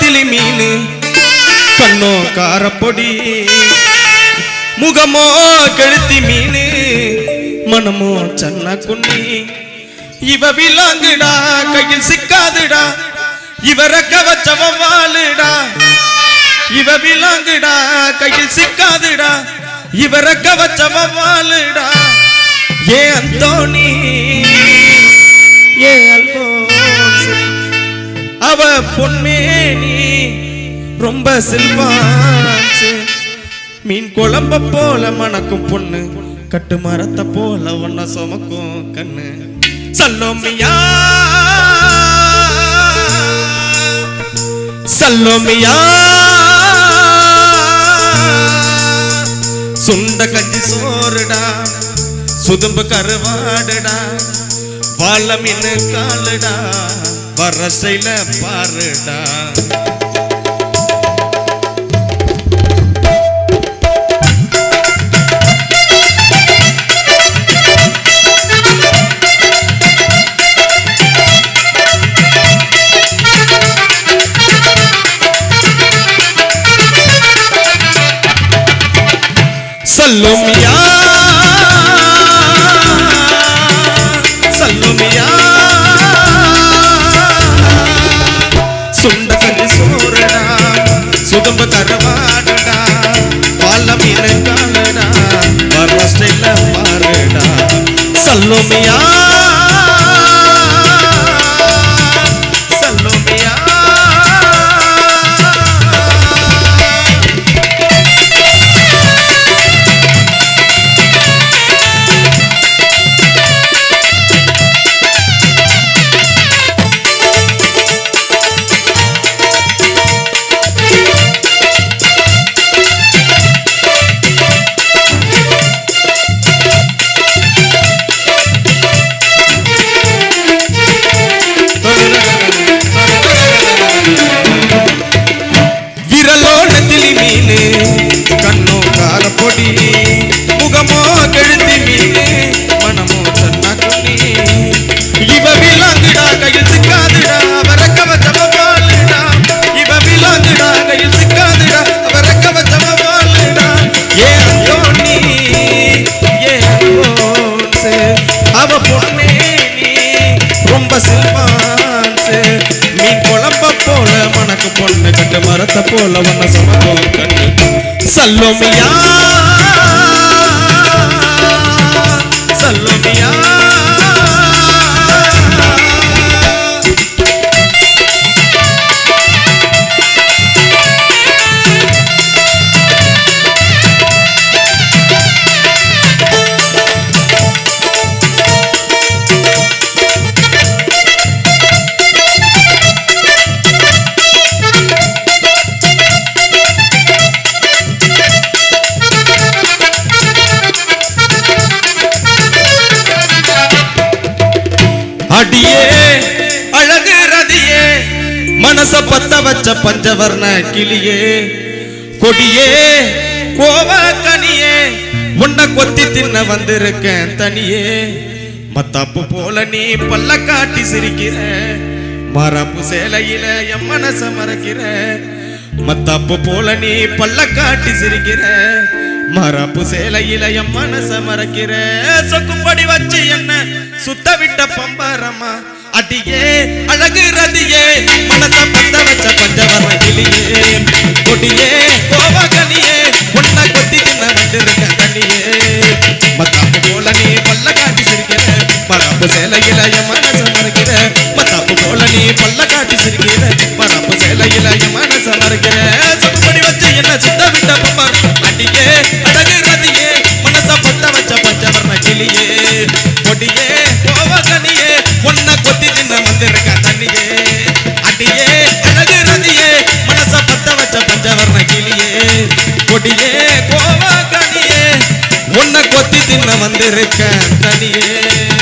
நெத்திலி மீனு கண்ணோ காரப்பொடி முகமோ கெழுத்தி மீனு மனமோ சன்னா குன்னி இவ விலாங்குடா கையில் சிக்காதுடா இவர கவச்சவ வாழுடா இவ விலாங்குடா கையில் சிக்காதுடா இவர கவச்சவ வாழுடா ஏ அந்தோணி ஏ அல்போன்ஸ் அவ பொன்மேனி ரொம்ப சில்வான்ஸ் மீன் குழம்ப போல மணக்கும் பொண்ணு கட்டு மரத்தை போல ஒன்ன சுமக்கும் கண்ணு சல்லோமியா சல்லோமியா சுண்ட கஞ்சி சோறுடா சுதும்பு கருவாடுடா வாழ மீன் காலுடா வரசையில பாருடா சல்லுமியா சல்லுமியா சுண்ட கஞ்சி சோறுடா சுதம்ப கரவாடுடா பால மீன் காலுடா வரஸ்டைல பாருடா சல்லுமியா சல்லுமியா கண்ணோ காரப்பொடி முகமோ கெழுத்தி மீனு மனமோ சன்னா குன்னி இவ விலாங்குடா கையில் சிக்காதுடா அவரக்க வச்சவ வாழுடா இவ விலாங்குடா கையில் சிக்காதுடா அவரக்க வச்சவ வாழுடா ஏ அந்தோணி ஏ அல்போன்ஸ் அவ பொன்மேனி ரொம்ப சில்வான்ஸ் மீன் குழம்ப போல மணக்கு பொண்ணு கட்டு மரத்தை போல ஒன்ன சமக்கும் கண்ணு சல்லோமியா சல்லோமியா அடியே அழகு ரதியே மனச பத்த வச்ச பஞ்சவர்ண கிளியே கொடியே கோவ கனியே உன்னை கொத்தி தின்ன வந்திருக்கேன் தனியே மத்தாப்பு போல நீ பல்ல காட்டி சிரிக்கிற மரப்பு சேலையில என் மனச மறக்கிற மத்தாப்பு போல நீ பல்ல காட்டி சிரிக்கிற மரப்பு சேலையில என் மனச மறக்கிற சொக்குப்படி வச்சு என்ன சுத்த விட்ட பம்பரமா அடியே அழகு ரதியே மனச பத்த வச்ச பஞ்சவர்ண கிளியே கொடியே கோவ கனியே உன்னை கொத்தி தின்ன வந்திருக்க தனியே மத்தாப்பு போல நீ பல்ல காட்டி சிரிக்கிற மரப்பு சேலையில என் மனச மறக்கிற மத்தாப்பு போல நீ பல்ல காட்டி சிரிக்கிற மரப்பு சேலையில என் மனச மறக்கிற சொக்குப்படி வச்சு என்ன சுத்த விட்ட பம்பரம் அடியே அழகு ரதியே மனச பத்த வச்ச பஞ்சவர்ண கிளியே கொடியே கோவ கனியே உன்னை கொத்தி தின்ன வந்திருக்க தண்ணியே அடியே அழகு ரதியே மனச பத்த வச்ச பஞ்சவர்ண கிளியே கொடியே கோவ கனியே உன்னை கொத்தி தின்ன வந்திருக்க தனியே